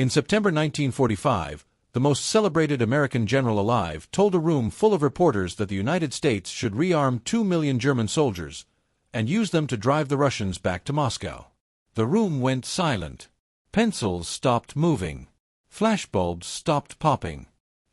In September 1945, the most celebrated American general alive told a room full of reporters that the United States should rearm 2 million German soldiers and use them to drive the Russians back to Moscow. The room went silent. Pencils stopped moving. Flashbulbs stopped popping.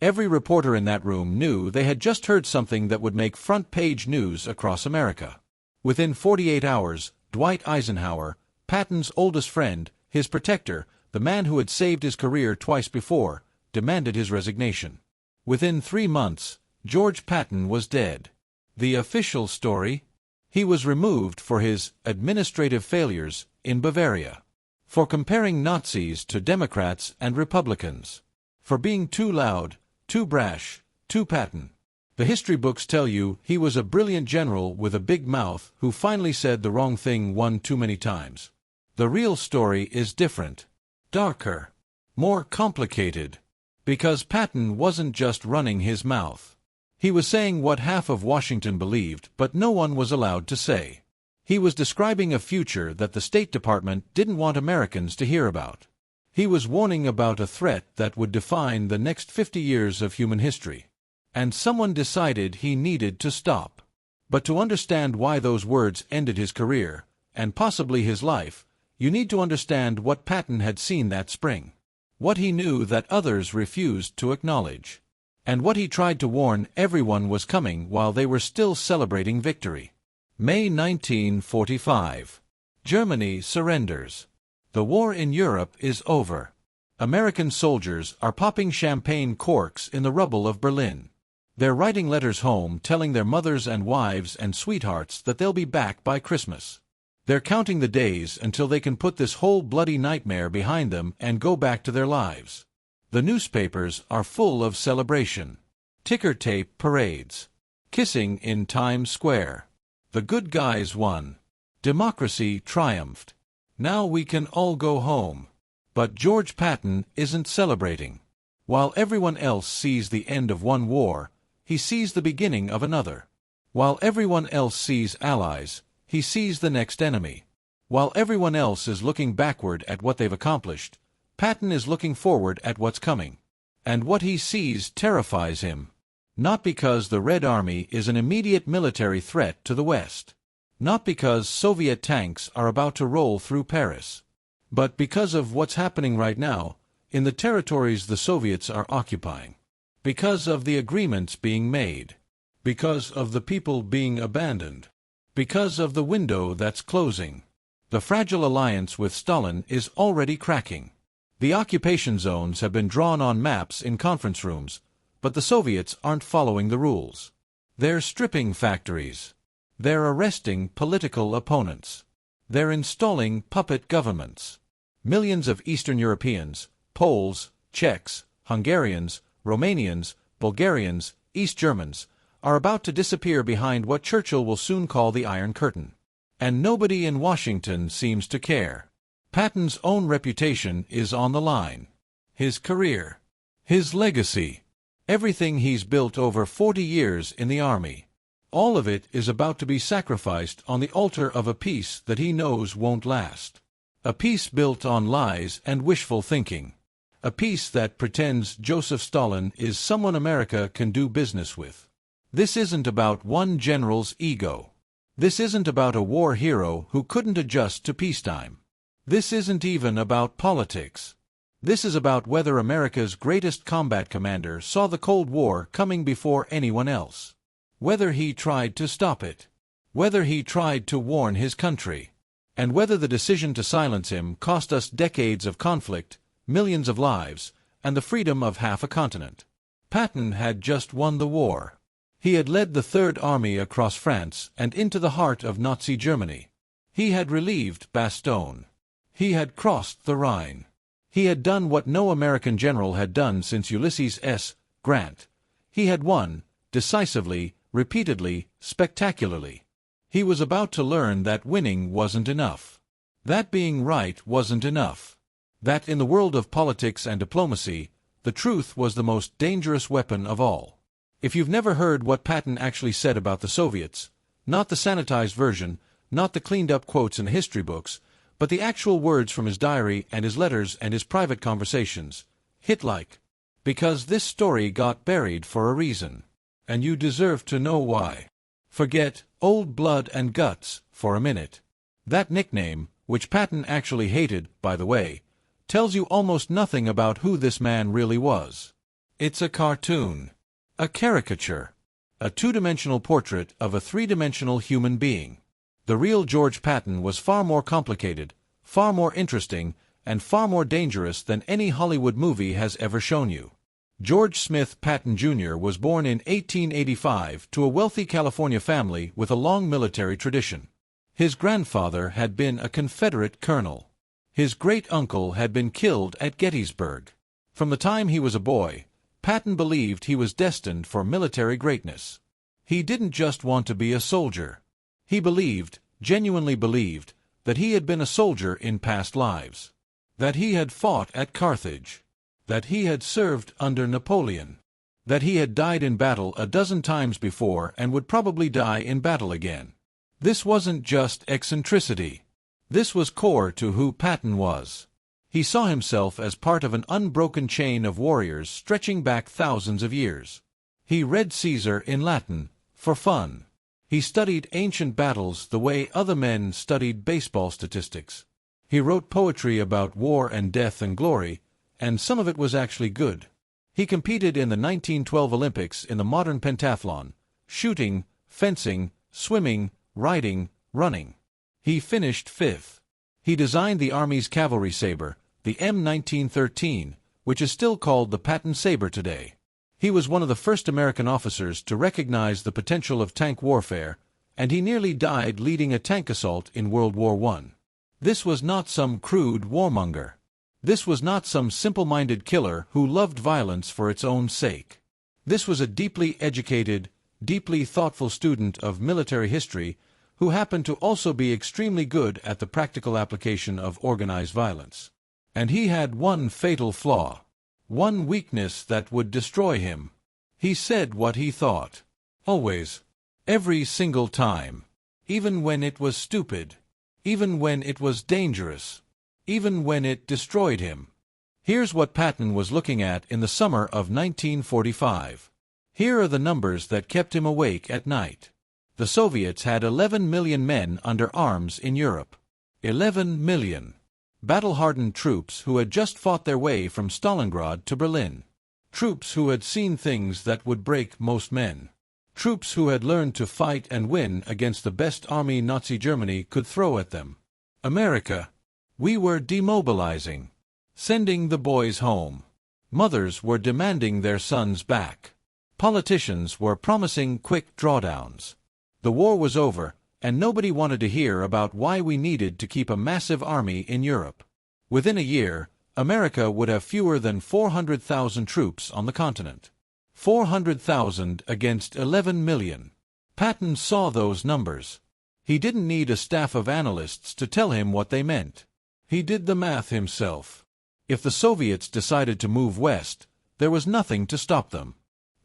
Every reporter in that room knew they had just heard something that would make front-page news across America. Within 48 hours, Dwight Eisenhower, Patton's oldest friend, his protector, the man who had saved his career twice before, demanded his resignation. Within 3 months, George Patton was dead. The official story? He was removed for his administrative failures in Bavaria, for comparing Nazis to Democrats and Republicans, for being too loud, too brash, too Patton. The history books tell you he was a brilliant general with a big mouth who finally said the wrong thing one too many times. The real story is different, darker, more complicated. Because Patton wasn't just running his mouth. He was saying what half of Washington believed, but no one was allowed to say. He was describing a future that the State Department didn't want Americans to hear about. He was warning about a threat that would define the next 50 years of human history. And someone decided he needed to stop. But to understand why those words ended his career, and possibly his life, you need to understand what Patton had seen that spring. What he knew that others refused to acknowledge. And what he tried to warn everyone was coming while they were still celebrating victory. May 1945. Germany surrenders. The war in Europe is over. American soldiers are popping champagne corks in the rubble of Berlin. They're writing letters home telling their mothers and wives and sweethearts that they'll be back by Christmas. They're counting the days until they can put this whole bloody nightmare behind them and go back to their lives. The newspapers are full of celebration. Ticker tape parades. Kissing in Times Square. The good guys won. Democracy triumphed. Now we can all go home. But George Patton isn't celebrating. While everyone else sees the end of one war, he sees the beginning of another. While everyone else sees allies, he sees the next enemy. While everyone else is looking backward at what they've accomplished, Patton is looking forward at what's coming. And what he sees terrifies him. Not because the Red Army is an immediate military threat to the West. Not because Soviet tanks are about to roll through Paris. But because of what's happening right now, in the territories the Soviets are occupying. Because of the agreements being made. Because of the people being abandoned. Because of the window that's closing. The fragile alliance with Stalin is already cracking. The occupation zones have been drawn on maps in conference rooms, but the Soviets aren't following the rules. They're stripping factories. They're arresting political opponents. They're installing puppet governments. Millions of Eastern Europeans, Poles, Czechs, Hungarians, Romanians, Bulgarians, East Germans, are about to disappear behind what Churchill will soon call the Iron Curtain. And nobody in Washington seems to care. Patton's own reputation is on the line. His career. His legacy. Everything he's built over 40 years in the Army. All of it is about to be sacrificed on the altar of a peace that he knows won't last. A peace built on lies and wishful thinking. A peace that pretends Joseph Stalin is someone America can do business with. This isn't about one general's ego. This isn't about a war hero who couldn't adjust to peacetime. This isn't even about politics. This is about whether America's greatest combat commander saw the Cold War coming before anyone else. Whether he tried to stop it. Whether he tried to warn his country. And whether the decision to silence him cost us decades of conflict, millions of lives, and the freedom of half a continent. Patton had just won the war. He had led the Third Army across France and into the heart of Nazi Germany. He had relieved Bastogne. He had crossed the Rhine. He had done what no American general had done since Ulysses S. Grant. He had won, decisively, repeatedly, spectacularly. He was about to learn that winning wasn't enough. That being right wasn't enough. That in the world of politics and diplomacy, the truth was the most dangerous weapon of all. If you've never heard what Patton actually said about the Soviets, not the sanitized version, not the cleaned-up quotes in the history books, But the actual words from his diary and his letters and his private conversations hit like. Because this story got buried for a reason. And you deserve to know why. Forget old blood and guts for a minute. That nickname, which Patton actually hated, by the way, tells you almost nothing about who this man really was. It's a cartoon. A caricature. A two-dimensional portrait of a three-dimensional human being. The real George Patton was far more complicated, far more interesting, and far more dangerous than any Hollywood movie has ever shown you. George Smith Patton Jr. was born in 1885 to a wealthy California family with a long military tradition. His grandfather had been a Confederate colonel. His great-uncle had been killed at Gettysburg. From the time he was a boy, Patton believed he was destined for military greatness. He didn't just want to be a soldier. He believed, genuinely believed, that he had been a soldier in past lives. That he had fought at Carthage. That he had served under Napoleon. That he had died in battle a dozen times before and would probably die in battle again. This wasn't just eccentricity. This was core to who Patton was. He saw himself as part of an unbroken chain of warriors stretching back thousands of years. He read Caesar in Latin, for fun. He studied ancient battles the way other men studied baseball statistics. He wrote poetry about war and death and glory, and some of it was actually good. He competed in the 1912 Olympics in the modern pentathlon, shooting, fencing, swimming, riding, running. He finished fifth. He designed the Army's cavalry saber, the M1913, which is still called the Patton saber today. He was one of the first American officers to recognize the potential of tank warfare, and he nearly died leading a tank assault in World War I. This was not some crude warmonger. This was not some simple-minded killer who loved violence for its own sake. This was a deeply educated, deeply thoughtful student of military history who happened to also be extremely good at the practical application of organized violence. And he had one fatal flaw. One weakness that would destroy him. He said what he thought. Always. Every single time. Even when it was stupid. Even when it was dangerous. Even when it destroyed him. Here's what Patton was looking at in the summer of 1945. Here are the numbers that kept him awake at night. The Soviets had 11 million men under arms in Europe. 11 million. Battle-hardened troops who had just fought their way from Stalingrad to Berlin. Troops who had seen things that would break most men. Troops who had learned to fight and win against the best army Nazi Germany could throw at them. America. We were demobilizing. Sending the boys home. Mothers were demanding their sons back. Politicians were promising quick drawdowns. The war was over, and nobody wanted to hear about why we needed to keep a massive army in Europe. Within a year, America would have fewer than 400,000 troops on the continent. 400,000 against 11 million. Patton saw those numbers. He didn't need a staff of analysts to tell him what they meant. He did the math himself. If the Soviets decided to move west, there was nothing to stop them.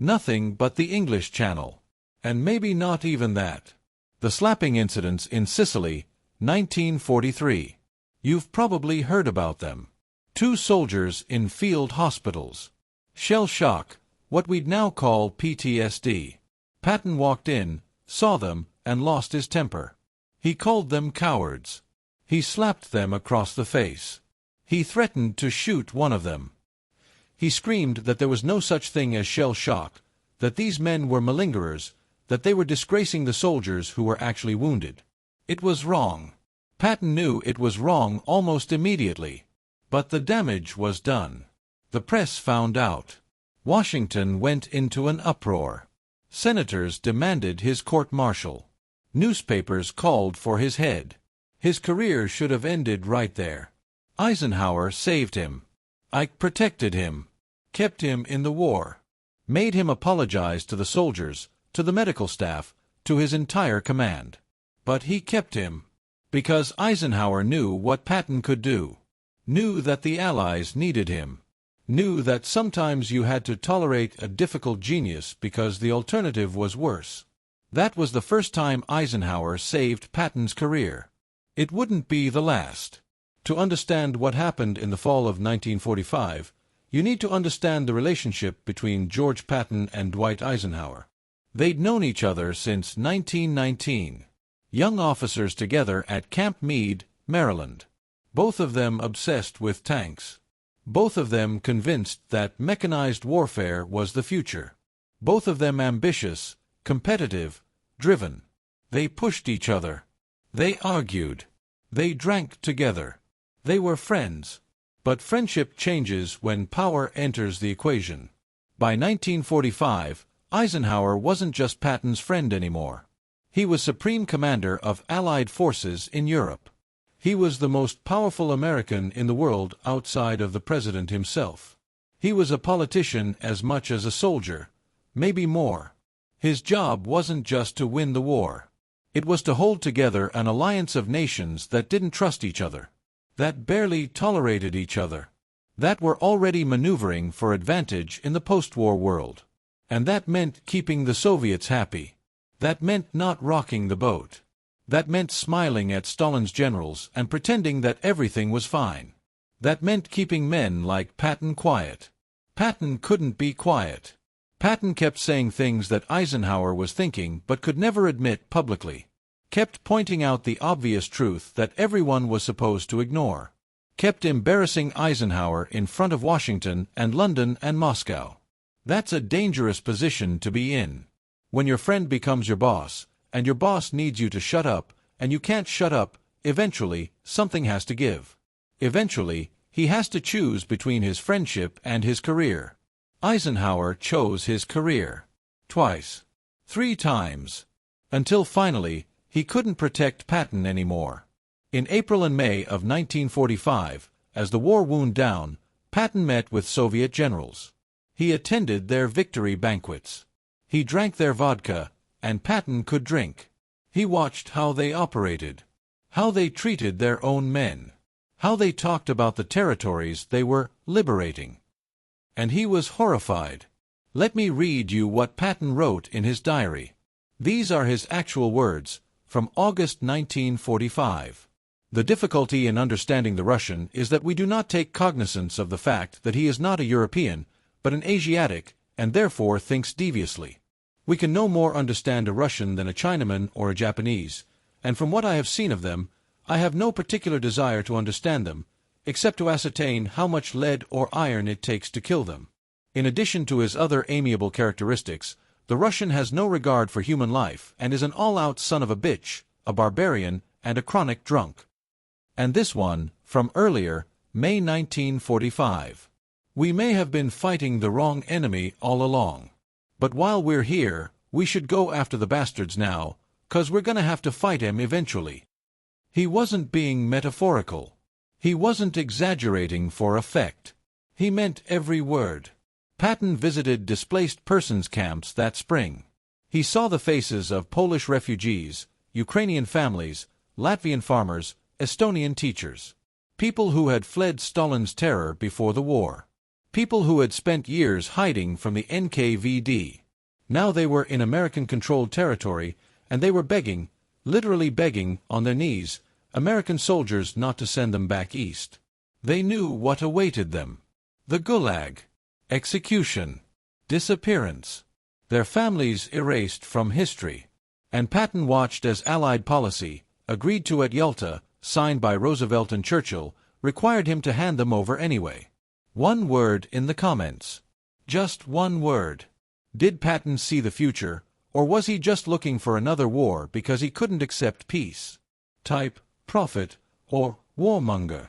Nothing but the English Channel. And maybe not even that. The slapping incidents in Sicily, 1943. You've probably heard about them. 2 soldiers in field hospitals. Shell shock, what we'd now call PTSD. Patton walked in, saw them, and lost his temper. He called them cowards. He slapped them across the face. He threatened to shoot one of them. He screamed that there was no such thing as shell shock, that these men were malingerers, that they were disgracing the soldiers who were actually wounded. It was wrong. Patton knew it was wrong almost immediately. But the damage was done. The press found out. Washington went into an uproar. Senators demanded his court-martial. Newspapers called for his head. His career should have ended right there. Eisenhower saved him. Ike protected him. Kept him in the war. Made him apologize to the soldiers, to the medical staff, to his entire command. But he kept him. Because Eisenhower knew what Patton could do. Knew that the Allies needed him. Knew that sometimes you had to tolerate a difficult genius because the alternative was worse. That was the first time Eisenhower saved Patton's career. It wouldn't be the last. To understand what happened in the fall of 1945, you need to understand the relationship between George Patton and Dwight Eisenhower. They'd known each other since 1919. Young officers together at Camp Meade, Maryland. Both of them obsessed with tanks. Both of them convinced that mechanized warfare was the future. Both of them ambitious, competitive, driven. They pushed each other. They argued. They drank together. They were friends. But friendship changes when power enters the equation. By 1945, Eisenhower wasn't just Patton's friend anymore. He was Supreme Commander of Allied forces in Europe. He was the most powerful American in the world outside of the president himself. He was a politician as much as a soldier, maybe more. His job wasn't just to win the war. It was to hold together an alliance of nations that didn't trust each other, that barely tolerated each other, that were already maneuvering for advantage in the post-war world. And that meant keeping the Soviets happy. That meant not rocking the boat. That meant smiling at Stalin's generals and pretending that everything was fine. That meant keeping men like Patton quiet. Patton couldn't be quiet. Patton kept saying things that Eisenhower was thinking but could never admit publicly. Kept pointing out the obvious truth that everyone was supposed to ignore. Kept embarrassing Eisenhower in front of Washington and London and Moscow. That's a dangerous position to be in. When your friend becomes your boss, and your boss needs you to shut up, and you can't shut up, eventually, something has to give. Eventually, he has to choose between his friendship and his career. Eisenhower chose his career. Twice. 3 times. Until finally, he couldn't protect Patton anymore. In April and May of 1945, as the war wound down, Patton met with Soviet generals. He attended their victory banquets. He drank their vodka, and Patton could drink. He watched how they operated, how they treated their own men, how they talked about the territories they were liberating. And he was horrified. Let me read you what Patton wrote in his diary. These are his actual words, from August 1945. The difficulty in understanding the Russian is that we do not take cognizance of the fact that he is not a European, but an Asiatic, and therefore thinks deviously. We can no more understand a Russian than a Chinaman or a Japanese, and from what I have seen of them, I have no particular desire to understand them, except to ascertain how much lead or iron it takes to kill them. In addition to his other amiable characteristics, the Russian has no regard for human life and is an all-out son of a bitch, a barbarian, and a chronic drunk. And this one, from earlier, May 1945. We may have been fighting the wrong enemy all along. But while we're here, we should go after the bastards now, 'cause we're gonna have to fight him eventually. He wasn't being metaphorical. He wasn't exaggerating for effect. He meant every word. Patton visited displaced persons camps that spring. He saw the faces of Polish refugees, Ukrainian families, Latvian farmers, Estonian teachers. People who had fled Stalin's terror before the war. People who had spent years hiding from the NKVD. Now they were in American-controlled territory, and they were begging, literally begging, on their knees, American soldiers not to send them back east. They knew what awaited them. The Gulag. Execution. Disappearance. Their families erased from history. And Patton watched as Allied policy, agreed to at Yalta, signed by Roosevelt and Churchill, required him to hand them over anyway. One word in the comments. Just one word. Did Patton see the future, or was he just looking for another war because he couldn't accept peace? Type, prophet, or warmonger.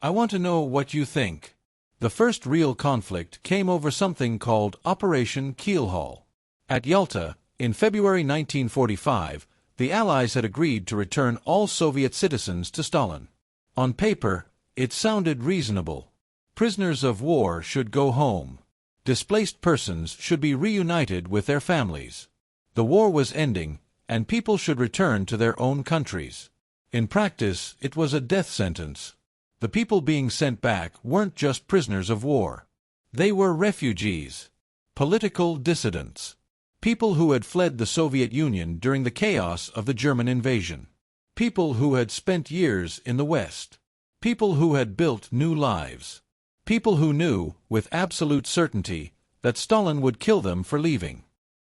I want to know what you think. The first real conflict came over something called Operation Keelhaul. At Yalta, in February 1945, the Allies had agreed to return all Soviet citizens to Stalin. On paper, it sounded reasonable. Prisoners of war should go home. Displaced persons should be reunited with their families. The war was ending, and people should return to their own countries. In practice, it was a death sentence. The people being sent back weren't just prisoners of war. They were refugees, political dissidents, people who had fled the Soviet Union during the chaos of the German invasion, people who had spent years in the West, People who had built new lives. People who knew, with absolute certainty, that Stalin would kill them for leaving.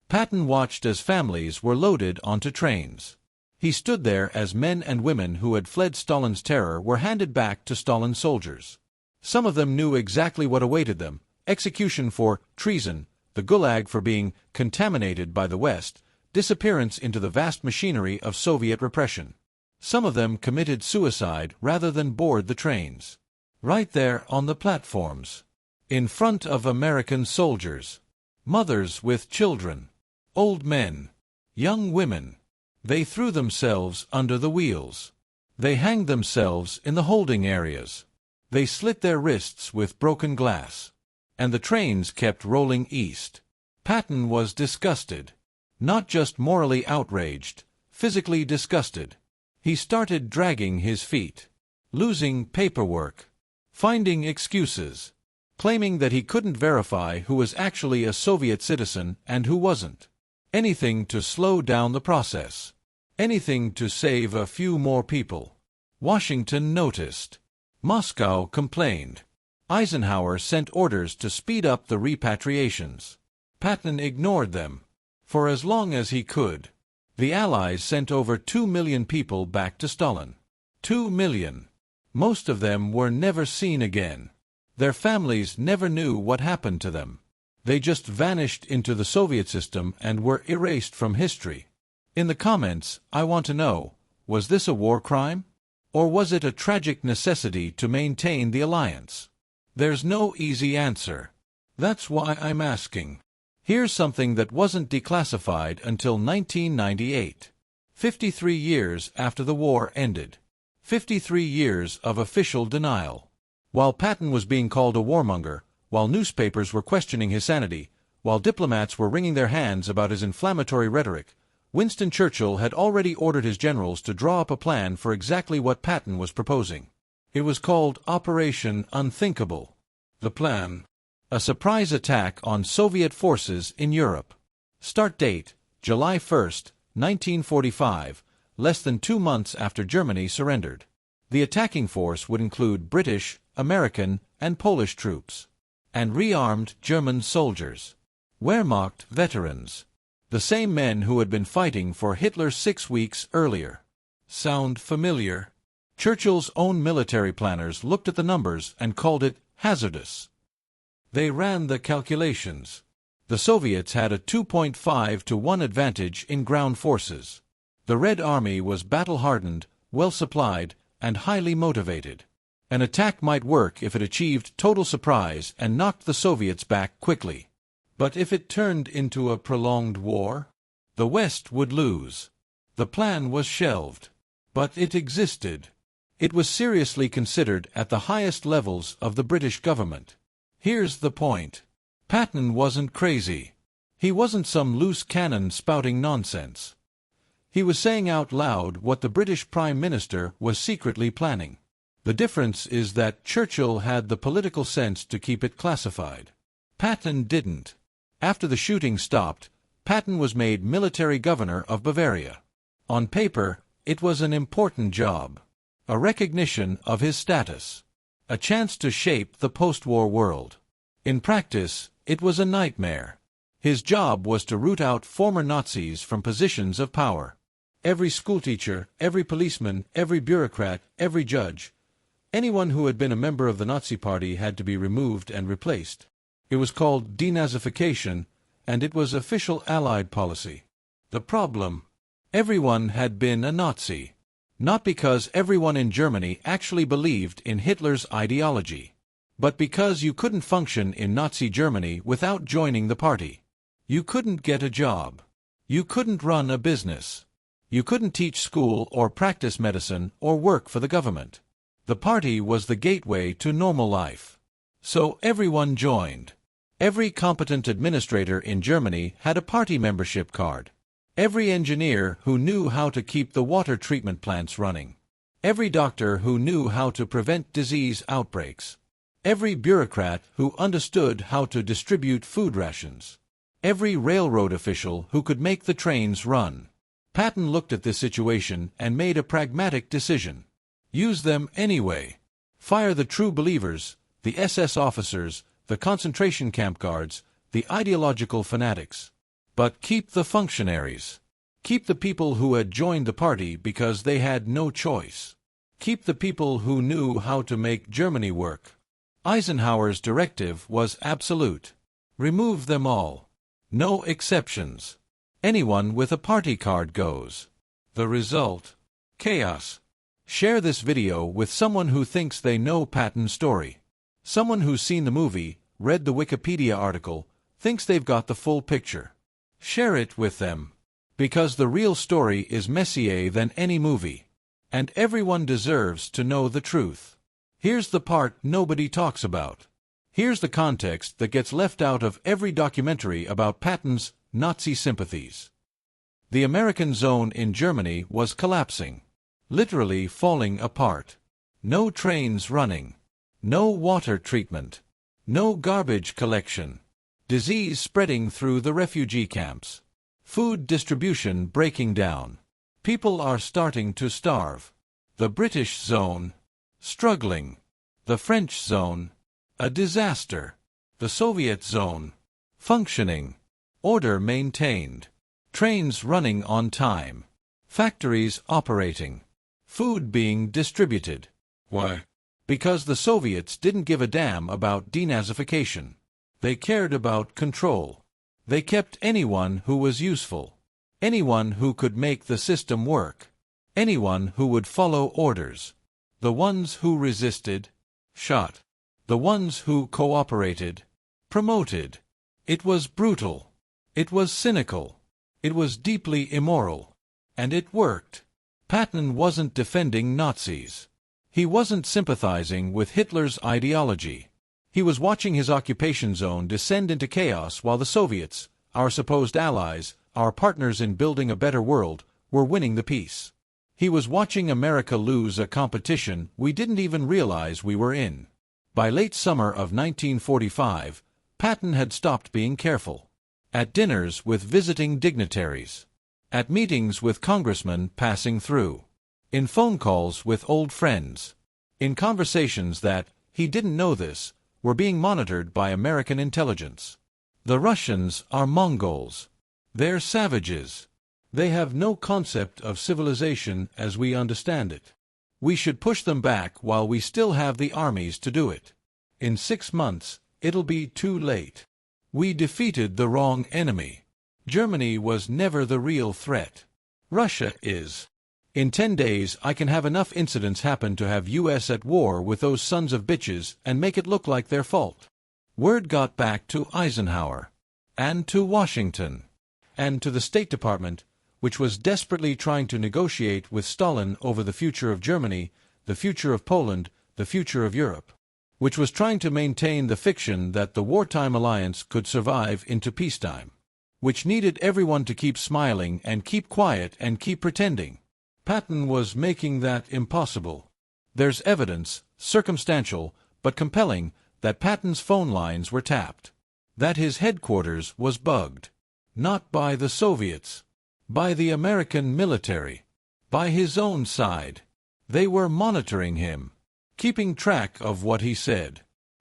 Patton watched as families were loaded onto trains. He stood there as men and women who had fled Stalin's terror were handed back to Stalin's soldiers. Some of them knew exactly what awaited them: execution for treason, the Gulag for being contaminated by the West, disappearance into the vast machinery of Soviet repression. Some of them committed suicide rather than board the trains. Right there on the platforms, in front of American soldiers. Mothers with children, old men, young women. They threw themselves under the wheels. They hanged themselves in the holding areas. They slit their wrists with broken glass. And the trains kept rolling east. Patton was disgusted. Not just morally outraged, physically disgusted. He started dragging his feet, losing paperwork, finding excuses, claiming that he couldn't verify who was actually a Soviet citizen and who wasn't. Anything to slow down the process. Anything to save a few more people. Washington noticed. Moscow complained. Eisenhower sent orders to speed up the repatriations. Patton ignored them. For as long as he could. The Allies sent over 2 million people back to Stalin. 2 million. Most of them were never seen again. Their families never knew what happened to them. They just vanished into the Soviet system and were erased from history. In the comments, I want to know, was this a war crime? Or was it a tragic necessity to maintain the alliance? There's no easy answer. That's why I'm asking. Here's something that wasn't declassified until 1998. 53 years after the war ended. 53 years of official denial. While Patton was being called a warmonger, while newspapers were questioning his sanity, while diplomats were wringing their hands about his inflammatory rhetoric, Winston Churchill had already ordered his generals to draw up a plan for exactly what Patton was proposing. It was called Operation Unthinkable. The plan: a surprise attack on Soviet forces in Europe. Start date: July 1, 1945, less than 2 months after Germany surrendered. The attacking force would include British, American, and Polish troops, and rearmed German soldiers. Wehrmacht veterans. The same men who had been fighting for Hitler 6 weeks earlier. Sound familiar? Churchill's own military planners looked at the numbers and called it hazardous. They ran the calculations. The Soviets had a 2.5 to 1 advantage in ground forces. The Red Army was battle-hardened, well-supplied, and highly motivated. An attack might work if it achieved total surprise and knocked the Soviets back quickly. But if it turned into a prolonged war, the West would lose. The plan was shelved. But it existed. It was seriously considered at the highest levels of the British government. Here's the point. Patton wasn't crazy. He wasn't some loose cannon spouting nonsense. He was saying out loud what the British Prime Minister was secretly planning. The difference is that Churchill had the political sense to keep it classified. Patton didn't. After the shooting stopped, Patton was made military governor of Bavaria. On paper, it was an important job. A recognition of his status. A chance to shape the post-war world. In practice, it was a nightmare. His job was to root out former Nazis from positions of power. Every schoolteacher, every policeman, every bureaucrat, every judge. Anyone who had been a member of the Nazi Party had to be removed and replaced. It was called denazification, and it was official Allied policy. The problem: everyone had been a Nazi. Not because everyone in Germany actually believed in Hitler's ideology, but because you couldn't function in Nazi Germany without joining the party. You couldn't get a job. You couldn't run a business. You couldn't teach school or practice medicine or work for the government. The party was the gateway to normal life. So everyone joined. Every competent administrator in Germany had a party membership card. Every engineer who knew how to keep the water treatment plants running. Every doctor who knew how to prevent disease outbreaks. Every bureaucrat who understood how to distribute food rations. Every railroad official who could make the trains run. Patton looked at this situation and made a pragmatic decision. Use them anyway. Fire the true believers, the SS officers, the concentration camp guards, the ideological fanatics. But keep the functionaries. Keep the people who had joined the party because they had no choice. Keep the people who knew how to make Germany work. Eisenhower's directive was absolute. Remove them all. No exceptions. Anyone with a party card goes. The result? Chaos. Share this video with someone who thinks they know Patton's story. Someone who's seen the movie, read the Wikipedia article, thinks they've got the full picture. Share it with them. Because the real story is messier than any movie. And everyone deserves to know the truth. Here's the part nobody talks about. Here's the context that gets left out of every documentary about Patton's Nazi sympathies. The American zone in Germany was collapsing. Literally falling apart. No trains running. No water treatment. No garbage collection. Disease spreading through the refugee camps. Food distribution breaking down. People are starting to starve. The British zone. Struggling. The French zone. A disaster. The Soviet zone. Functioning. Order maintained. Trains running on time. Factories operating. Food being distributed. Why? Because the Soviets didn't give a damn about denazification. They cared about control. They kept anyone who was useful. Anyone who could make the system work. Anyone who would follow orders. The ones who resisted, shot. The ones who cooperated, promoted. It was brutal. It was cynical. It was deeply immoral. And it worked. Patton wasn't defending Nazis. He wasn't sympathizing with Hitler's ideology. He was watching his occupation zone descend into chaos while the Soviets, our supposed allies, our partners in building a better world, were winning the peace. He was watching America lose a competition we didn't even realize we were in. By late summer of 1945, Patton had stopped being careful. At dinners with visiting dignitaries. At meetings with congressmen passing through. In phone calls with old friends. In conversations that, he didn't know this, were being monitored by American intelligence. The Russians are Mongols. They're savages. They have no concept of civilization as we understand it. We should push them back while we still have the armies to do it. In 6 months, it'll be too late. We defeated the wrong enemy. Germany was never the real threat. Russia is. In 10 days I can have enough incidents happen to have US at war with those sons of bitches and make it look like their fault. Word got back to Eisenhower. And to Washington. And to the State Department, which was desperately trying to negotiate with Stalin over the future of Germany, the future of Poland, the future of Europe. Which was trying to maintain the fiction that the wartime alliance could survive into peacetime. Which needed everyone to keep smiling and keep quiet and keep pretending. Patton was making that impossible. There's evidence, circumstantial, but compelling, that Patton's phone lines were tapped. That his headquarters was bugged. Not by the Soviets. By the American military. By his own side. They were monitoring him. Keeping track of what he said.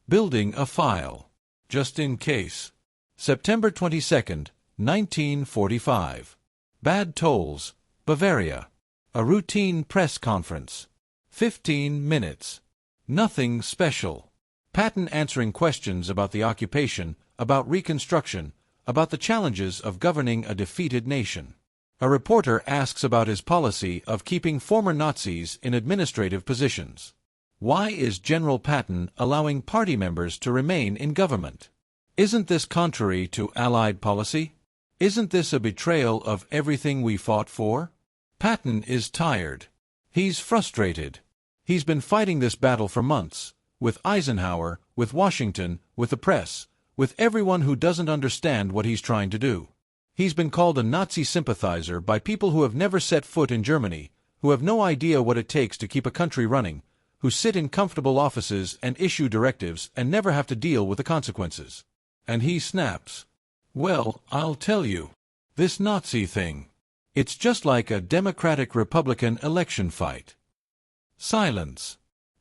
Building a file. Just in case. September 22nd, 1945. Bad Tolls, Bavaria. A routine press conference. 15 minutes. Nothing special. Patton answering questions about the occupation, about reconstruction, about the challenges of governing a defeated nation. A reporter asks about his policy of keeping former Nazis in administrative positions. Why is General Patton allowing party members to remain in government? Isn't this contrary to Allied policy? Isn't this a betrayal of everything we fought for? Patton is tired. He's frustrated. He's been fighting this battle for months, with Eisenhower, with Washington, with the press, with everyone who doesn't understand what he's trying to do. He's been called a Nazi sympathizer by people who have never set foot in Germany, who have no idea what it takes to keep a country running, who sit in comfortable offices and issue directives and never have to deal with the consequences. And he snaps. Well, I'll tell you. This Nazi thing. It's just like a Democratic-Republican election fight. Silence.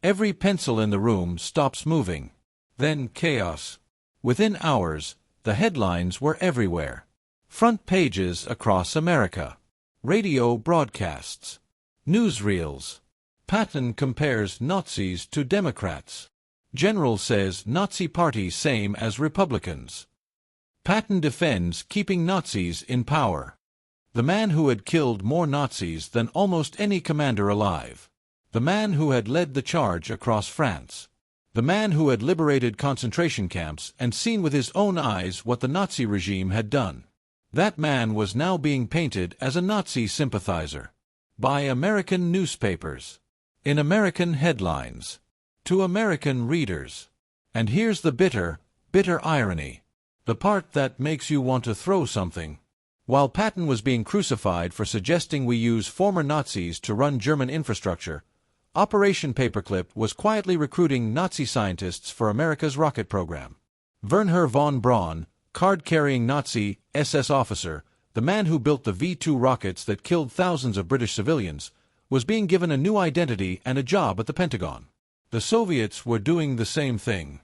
Every pencil in the room stops moving. Then chaos. Within hours, the headlines were everywhere. Front pages across America. Radio broadcasts. Newsreels. Patton compares Nazis to Democrats. General says Nazi party same as Republicans. Patton defends keeping Nazis in power. The man who had killed more Nazis than almost any commander alive. The man who had led the charge across France. The man who had liberated concentration camps and seen with his own eyes what the Nazi regime had done. That man was now being painted as a Nazi sympathizer. By American newspapers. In American headlines. To American readers. And here's the bitter, bitter irony. The part that makes you want to throw something. While Patton was being crucified for suggesting we use former Nazis to run German infrastructure, Operation Paperclip was quietly recruiting Nazi scientists for America's rocket program. Wernher von Braun, card-carrying Nazi SS officer, the man who built the V-2 rockets that killed thousands of British civilians, was being given a new identity and a job at the Pentagon. The Soviets were doing the same thing.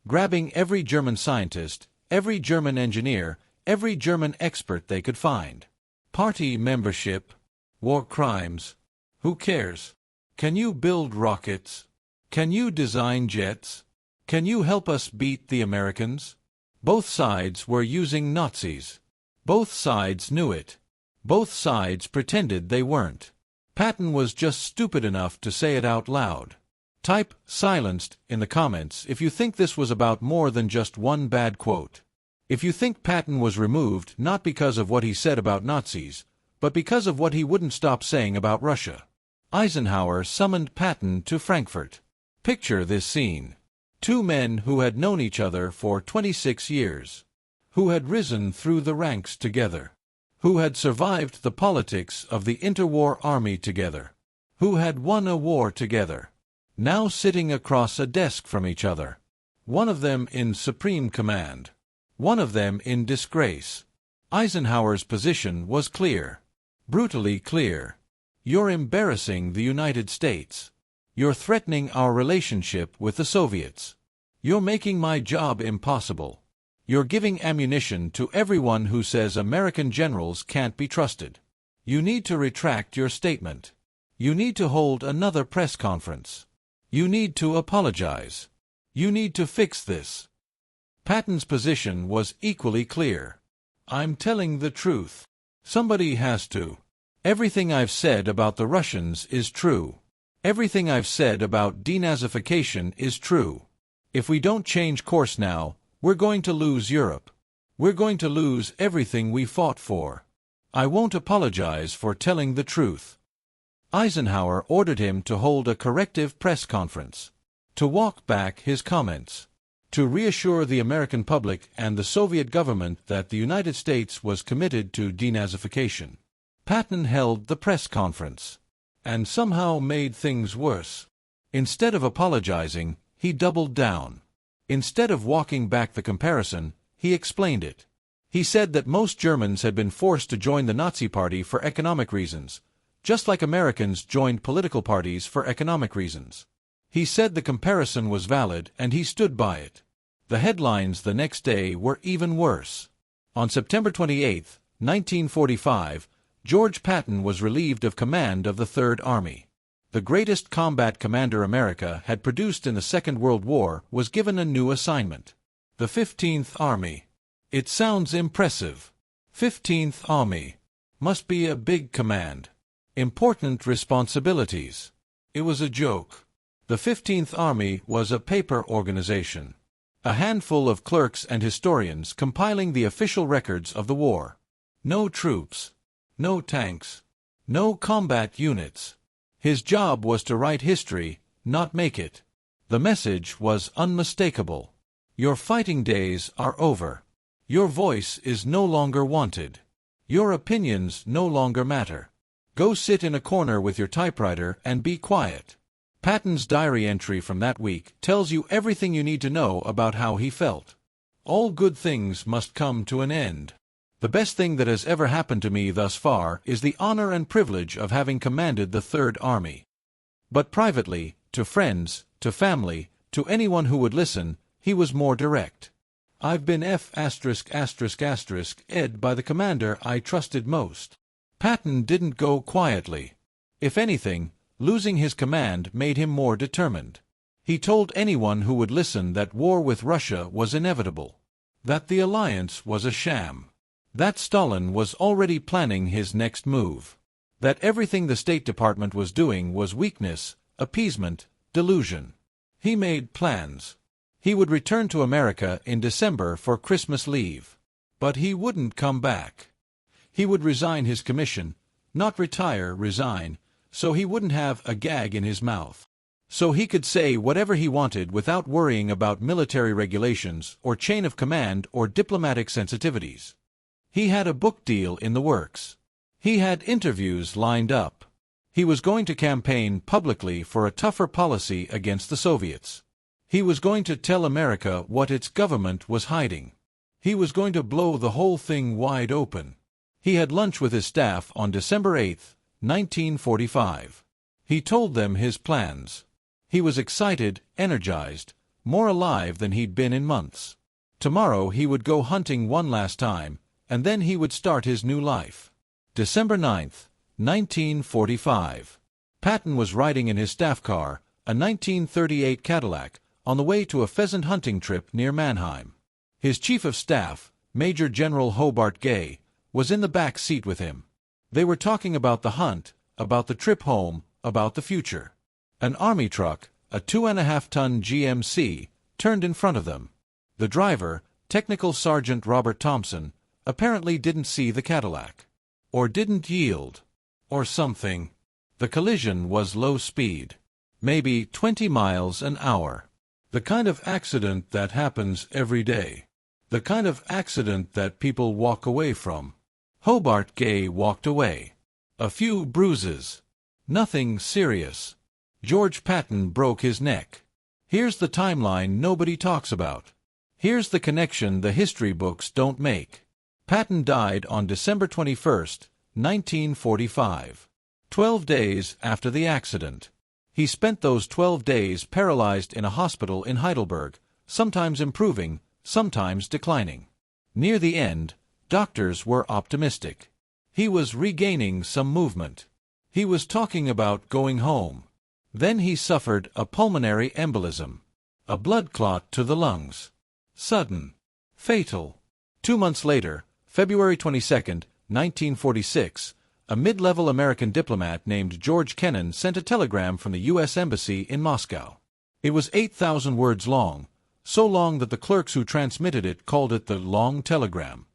Grabbing every German scientist, every German engineer, every German expert they could find. Party membership. War crimes. Who cares? Can you build rockets? Can you design jets? Can you help us beat the Americans? Both sides were using Nazis. Both sides knew it. Both sides pretended they weren't. Patton was just stupid enough to say it out loud. Type "silenced" in the comments if you think this was about more than just one bad quote. If you think Patton was removed not because of what he said about Nazis, but because of what he wouldn't stop saying about Russia. Eisenhower summoned Patton to Frankfurt. Picture this scene. Two men who had known each other for 26 years. Who had risen through the ranks together. Who had survived the politics of the interwar army together. Who had won a war together. Now sitting across a desk from each other. One of them in supreme command. One of them in disgrace. Eisenhower's position was clear. Brutally clear. You're embarrassing the United States. You're threatening our relationship with the Soviets. You're making my job impossible. You're giving ammunition to everyone who says American generals can't be trusted. You need to retract your statement. You need to hold another press conference. You need to apologize. You need to fix this. Patton's position was equally clear. I'm telling the truth. Somebody has to. Everything I've said about the Russians is true. Everything I've said about denazification is true. If we don't change course now, we're going to lose Europe. We're going to lose everything we fought for. I won't apologize for telling the truth. Eisenhower ordered him to hold a corrective press conference. To walk back his comments. To reassure the American public and the Soviet government that the United States was committed to denazification. Patton held the press conference. And somehow made things worse. Instead of apologizing, he doubled down. Instead of walking back the comparison, he explained it. He said that most Germans had been forced to join the Nazi Party for economic reasons, just like Americans joined political parties for economic reasons. He said the comparison was valid and he stood by it. The headlines the next day were even worse. On September 28, 1945, George Patton was relieved of command of the Third Army. The greatest combat commander America had produced in the Second World War was given a new assignment. The 15th Army. It sounds impressive. 15th Army. Must be a big command. Important responsibilities. It was a joke. The 15th Army was a paper organization. A handful of clerks and historians compiling the official records of the war. No troops. No tanks. No combat units. His job was to write history, not make it. The message was unmistakable. Your fighting days are over. Your voice is no longer wanted. Your opinions no longer matter. Go sit in a corner with your typewriter and be quiet. Patton's diary entry from that week tells you everything you need to know about how he felt. All good things must come to an end. The best thing that has ever happened to me thus far is the honor and privilege of having commanded the Third Army. But privately, to friends, to family, to anyone who would listen, he was more direct. "I've been ed by the commander I trusted most." Patton didn't go quietly. If anything, losing his command made him more determined. He told anyone who would listen that war with Russia was inevitable, that the alliance was a sham, that Stalin was already planning his next move, that everything the State Department was doing was weakness, appeasement, delusion. He made plans. He would return to America in December for Christmas leave. But he wouldn't come back. He would resign his commission, not retire, resign, so he wouldn't have a gag in his mouth. So he could say whatever he wanted without worrying about military regulations or chain of command or diplomatic sensitivities. He had a book deal in the works. He had interviews lined up. He was going to campaign publicly for a tougher policy against the Soviets. He was going to tell America what its government was hiding. He was going to blow the whole thing wide open. He had lunch with his staff on December 8, 1945. He told them his plans. He was excited, energized, more alive than he'd been in months. Tomorrow he would go hunting one last time, and then he would start his new life. December 9, 1945. Patton was riding in his staff car, a 1938 Cadillac, on the way to a pheasant hunting trip near Mannheim. His chief of staff, Major General Hobart Gay, was in the back seat with him. They were talking about the hunt, about the trip home, about the future. An army truck, a 2.5-ton GMC, turned in front of them. The driver, Technical Sergeant Robert Thompson, apparently didn't see the Cadillac. Or didn't yield. Or something. The collision was low speed. Maybe 20 miles an hour. The kind of accident that happens every day. The kind of accident that people walk away from. Hobart Gay walked away. A few bruises. Nothing serious. George Patton broke his neck. Here's the timeline nobody talks about. Here's the connection the history books don't make. Patton died on December 21, 1945. 12 days after the accident. He spent those 12 days paralyzed in a hospital in Heidelberg, sometimes improving, sometimes declining. Near the end, doctors were optimistic. He was regaining some movement. He was talking about going home. Then he suffered a pulmonary embolism. A blood clot to the lungs. Sudden. Fatal. 2 months later, February 22, 1946, a mid-level American diplomat named George Kennan sent a telegram from the U.S. Embassy in Moscow. It was 8,000 words long, so long that the clerks who transmitted it called it the long telegram.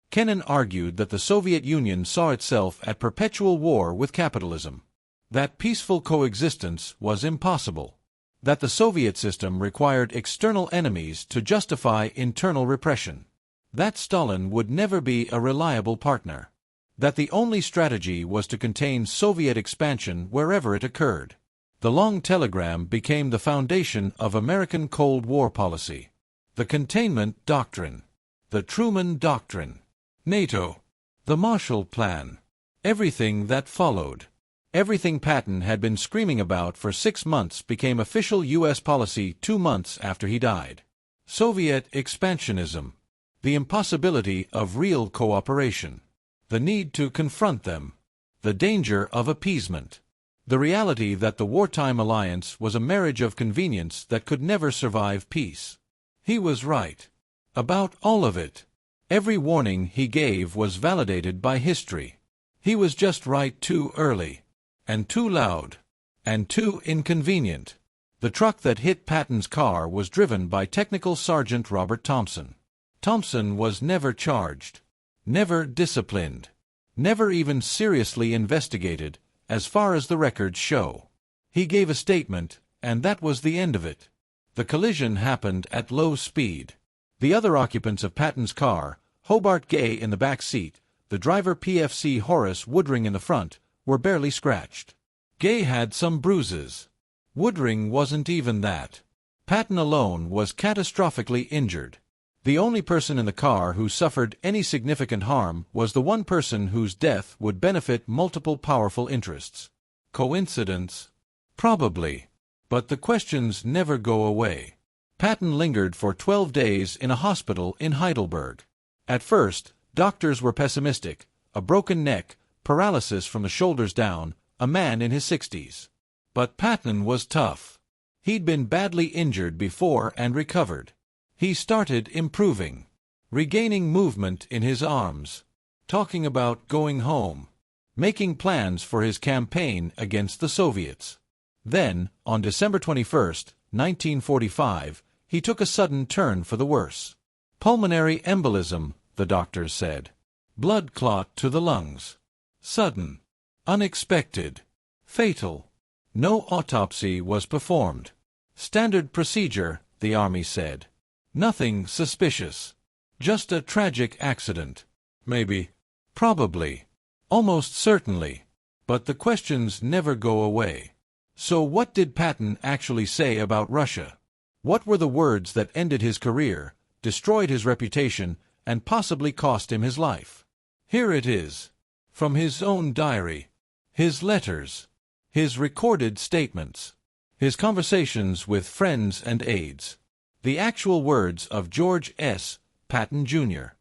Kennan argued that the Soviet Union saw itself at perpetual war with capitalism, that peaceful coexistence was impossible, that the Soviet system required external enemies to justify internal repression, that Stalin would never be a reliable partner, that the only strategy was to contain Soviet expansion wherever it occurred. The long telegram became the foundation of American Cold War policy. The containment doctrine. The Truman Doctrine. NATO. The Marshall Plan. Everything that followed. Everything Patton had been screaming about for 6 months became official U.S. policy 2 months after he died. Soviet expansionism. The impossibility of real cooperation. The need to confront them. The danger of appeasement. The reality that the wartime alliance was a marriage of convenience that could never survive peace. He was right. About all of it. Every warning he gave was validated by history. He was just right too early. And too loud. And too inconvenient. The truck that hit Patton's car was driven by Technical Sergeant Robert Thompson. Thompson was never charged. Never disciplined. Never even seriously investigated, as far as the records show. He gave a statement, and that was the end of it. The collision happened at low speed. The other occupants of Patton's car, Hobart Gay in the back seat, the driver PFC Horace Woodring in the front, were barely scratched. Gay had some bruises. Woodring wasn't even that. Patton alone was catastrophically injured. The only person in the car who suffered any significant harm was the one person whose death would benefit multiple powerful interests. Coincidence? Probably. But the questions never go away. Patton lingered for 12 days in a hospital in Heidelberg. At first, doctors were pessimistic: a broken neck, paralysis from the shoulders down, a man in his 60s. But Patton was tough. He'd been badly injured before and recovered. He started improving, regaining movement in his arms, talking about going home, making plans for his campaign against the Soviets. Then, on December 21, 1945, he took a sudden turn for the worse. Pulmonary embolism, the doctors said. Blood clot to the lungs. Sudden. Unexpected. Fatal. No autopsy was performed. Standard procedure, the army said. Nothing suspicious. Just a tragic accident. Maybe. Probably. Almost certainly. But the questions never go away. So what did Patton actually say about Russia? What were the words that ended his career, destroyed his reputation, and possibly cost him his life? Here it is. From his own diary. His letters. His recorded statements. His conversations with friends and aides. The actual words of George S. Patton, Jr.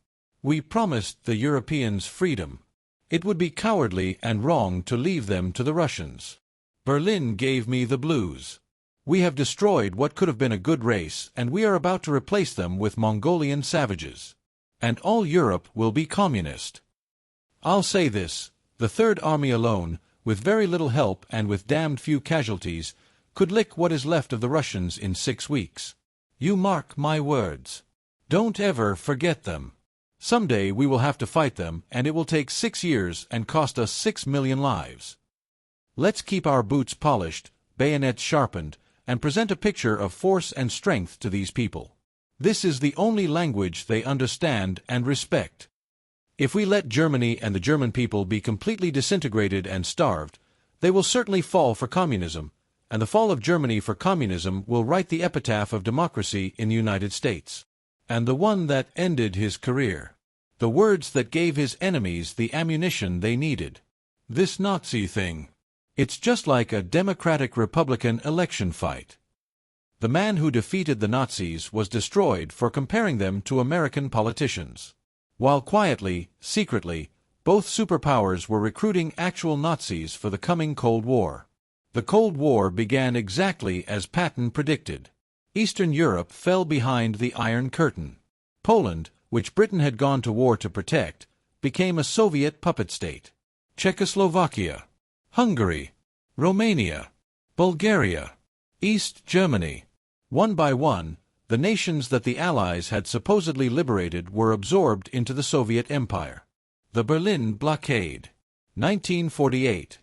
We promised the Europeans freedom. It would be cowardly and wrong to leave them to the Russians. Berlin gave me the blues. We have destroyed what could have been a good race, and we are about to replace them with Mongolian savages. And all Europe will be communist. I'll say this, the Third Army alone, with very little help and with damned few casualties, could lick what is left of the Russians in 6 weeks. You mark my words. Don't ever forget them. Someday we will have to fight them, and it will take 6 years and cost us 6 million lives. Let's keep our boots polished, bayonets sharpened, and present a picture of force and strength to these people. This is the only language they understand and respect. If we let Germany and the German people be completely disintegrated and starved, they will certainly fall for communism, and the fall of Germany for communism will write the epitaph of democracy in the United States. And the one that ended his career. The words that gave his enemies the ammunition they needed. This Nazi thing. It's just like a Democratic-Republican election fight. The man who defeated the Nazis was destroyed for comparing them to American politicians. While quietly, secretly, both superpowers were recruiting actual Nazis for the coming Cold War. The Cold War began exactly as Patton predicted. Eastern Europe fell behind the Iron Curtain. Poland, which Britain had gone to war to protect, became a Soviet puppet state. Czechoslovakia, Hungary, Romania, Bulgaria, East Germany. One by one, the nations that the Allies had supposedly liberated were absorbed into the Soviet Empire. The Berlin Blockade. 1948.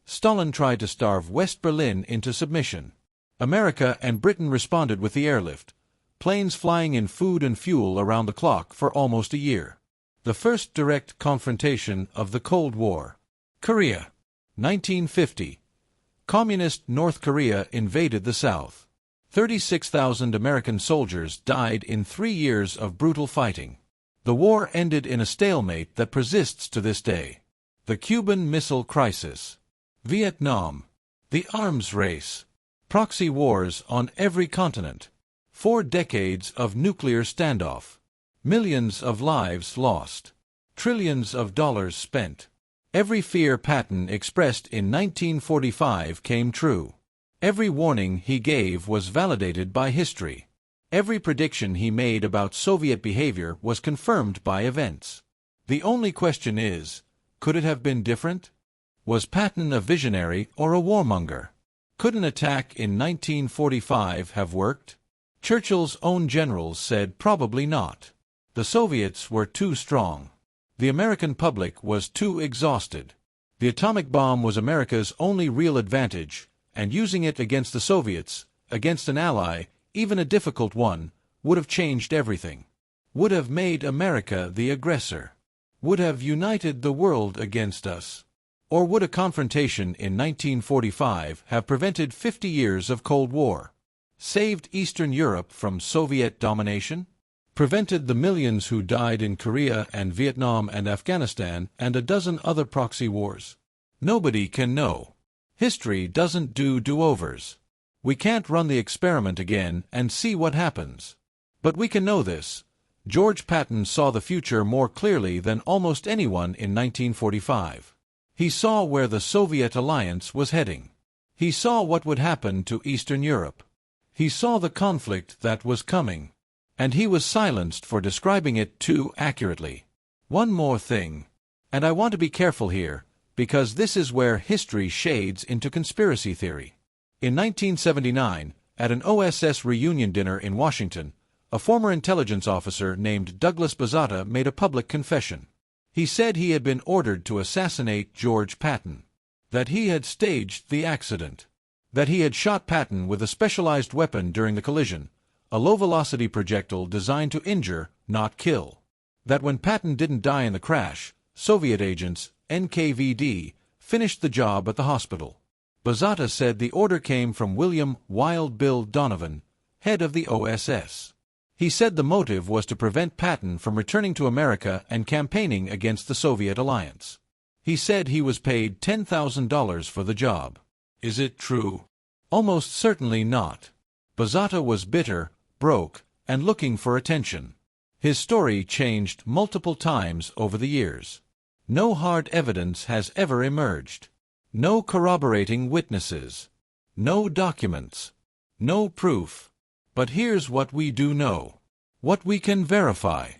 Stalin tried to starve West Berlin into submission. America and Britain responded with the airlift, planes flying in food and fuel around the clock for almost a year. The first direct confrontation of the Cold War. Korea. 1950. Communist North Korea invaded the South. 36,000 American soldiers died in 3 years of brutal fighting. The war ended in a stalemate that persists to this day. The Cuban Missile Crisis. Vietnam. The arms race. Proxy wars on every continent. 4 decades of nuclear standoff. Millions of lives lost. Trillions of dollars spent. Every fear Patton expressed in 1945 came true. Every warning he gave was validated by history. Every prediction he made about Soviet behavior was confirmed by events. The only question is, could it have been different? Was Patton a visionary or a warmonger? Could an attack in 1945 have worked? Churchill's own generals said probably not. The Soviets were too strong. The American public was too exhausted. The atomic bomb was America's only real advantage, and using it against the Soviets, against an ally, even a difficult one, would have changed everything. Would have made America the aggressor. Would have united the world against us. Or would a confrontation in 1945 have prevented 50 years of Cold War? Saved Eastern Europe from Soviet domination? Prevented the millions who died in Korea and Vietnam and Afghanistan and a dozen other proxy wars? Nobody can know. History doesn't do do-overs. We can't run the experiment again and see what happens. But we can know this. George Patton saw the future more clearly than almost anyone in 1945. He saw where the Soviet alliance was heading. He saw what would happen to Eastern Europe. He saw the conflict that was coming. And he was silenced for describing it too accurately. One more thing. And I want to be careful here, because this is where history shades into conspiracy theory. In 1979, at an OSS reunion dinner in Washington, a former intelligence officer named Douglas Bozzato made a public confession. He said he had been ordered to assassinate George Patton, that he had staged the accident, that he had shot Patton with a specialized weapon during the collision, a low-velocity projectile designed to injure, not kill, that when Patton didn't die in the crash, Soviet agents, NKVD, finished the job at the hospital. Bozzato said the order came from William Wild Bill Donovan, head of the OSS. He said the motive was to prevent Patton from returning to America and campaigning against the Soviet alliance. He said he was paid $10,000 for the job. Is it true? Almost certainly not. Bozzato was bitter, broke, and looking for attention. His story changed multiple times over the years. No hard evidence has ever emerged. No corroborating witnesses. No documents. No proof. But here's what we do know. What we can verify.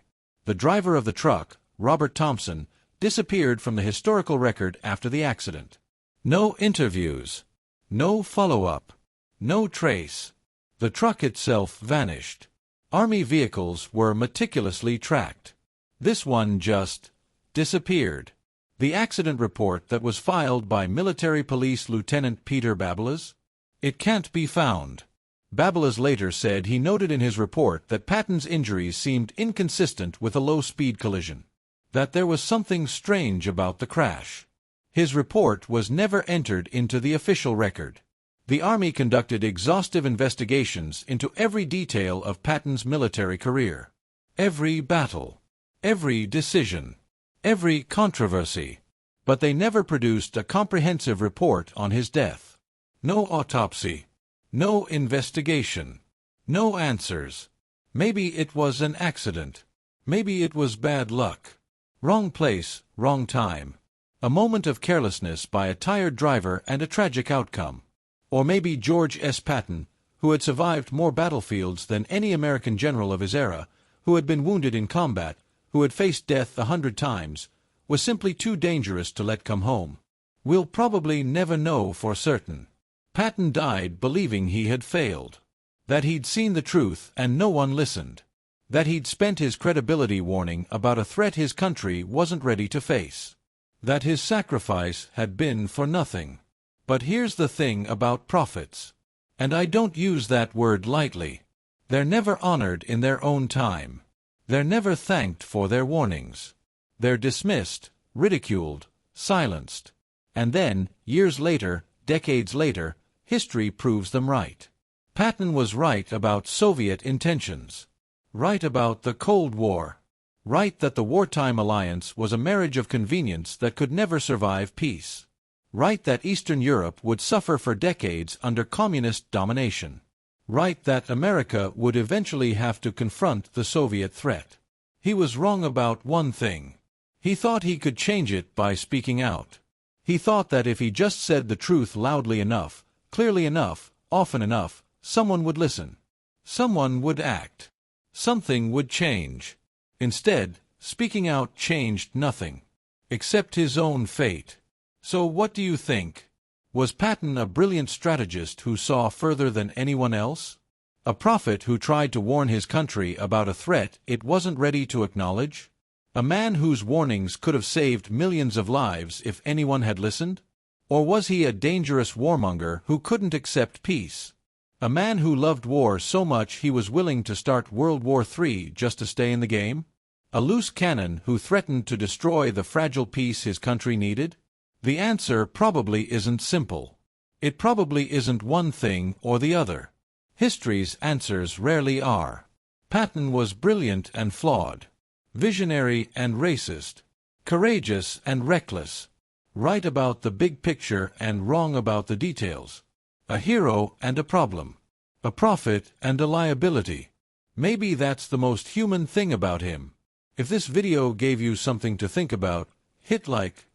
The driver of the truck, Robert Thompson, disappeared from the historical record after the accident. No interviews. No follow-up. No trace. The truck itself vanished. Army vehicles were meticulously tracked. This one just disappeared. The accident report that was filed by Military Police Lieutenant Peter Babelas? It can't be found. Babelas later said he noted in his report that Patton's injuries seemed inconsistent with a low-speed collision, that there was something strange about the crash. His report was never entered into the official record. The Army conducted exhaustive investigations into every detail of Patton's military career. Every battle. Every decision. Every controversy. But they never produced a comprehensive report on his death. No autopsy. No investigation. No answers. Maybe it was an accident. Maybe it was bad luck. Wrong place, wrong time. A moment of carelessness by a tired driver and a tragic outcome. Or maybe George S. Patton, who had survived more battlefields than any American general of his era, who had been wounded in combat, who had faced death 100 times, was simply too dangerous to let come home. We'll probably never know for certain. Patton died believing he had failed. That he'd seen the truth and no one listened. That he'd spent his credibility warning about a threat his country wasn't ready to face. That his sacrifice had been for nothing. But here's the thing about prophets. And I don't use that word lightly. They're never honored in their own time. They're never thanked for their warnings. They're dismissed, ridiculed, silenced. And then, years later, decades later, history proves them right. Patton was right about Soviet intentions. Right about the Cold War. Right that the wartime alliance was a marriage of convenience that could never survive peace. Right that Eastern Europe would suffer for decades under communist domination. Right that America would eventually have to confront the Soviet threat. He was wrong about one thing. He thought he could change it by speaking out. He thought that if he just said the truth loudly enough, clearly enough, often enough, someone would listen. Someone would act. Something would change. Instead, speaking out changed nothing. Except his own fate. So what do you think? Was Patton a brilliant strategist who saw further than anyone else? A prophet who tried to warn his country about a threat it wasn't ready to acknowledge? A man whose warnings could have saved millions of lives if anyone had listened? Or was he a dangerous warmonger who couldn't accept peace? A man who loved war so much he was willing to start World War III just to stay in the game? A loose cannon who threatened to destroy the fragile peace his country needed? The answer probably isn't simple. It probably isn't one thing or the other. History's answers rarely are. Patton was brilliant and flawed. Visionary and racist. Courageous and reckless. Right about the big picture and wrong about the details. A hero and a problem. A prophet and a liability. Maybe that's the most human thing about him. If this video gave you something to think about, hit like.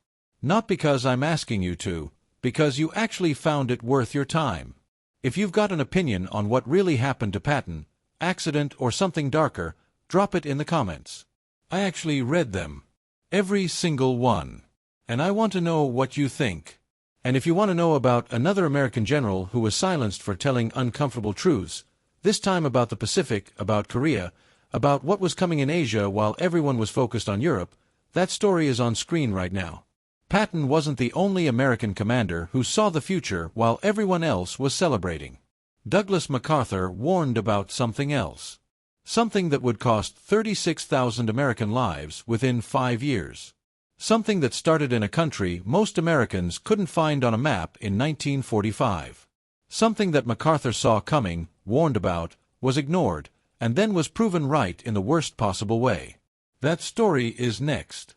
Not because I'm asking you to, because you actually found it worth your time. If you've got an opinion on what really happened to Patton, accident or something darker, drop it in the comments. I actually read them. Every single one. And I want to know what you think. And if you want to know about another American general who was silenced for telling uncomfortable truths, this time about the Pacific, about Korea, about what was coming in Asia while everyone was focused on Europe, that story is on screen right now. Patton wasn't the only American commander who saw the future while everyone else was celebrating. Douglas MacArthur warned about something else. Something that would cost 36,000 American lives within 5 years. Something that started in a country most Americans couldn't find on a map in 1945. Something that MacArthur saw coming, warned about, was ignored, and then was proven right in the worst possible way. That story is next.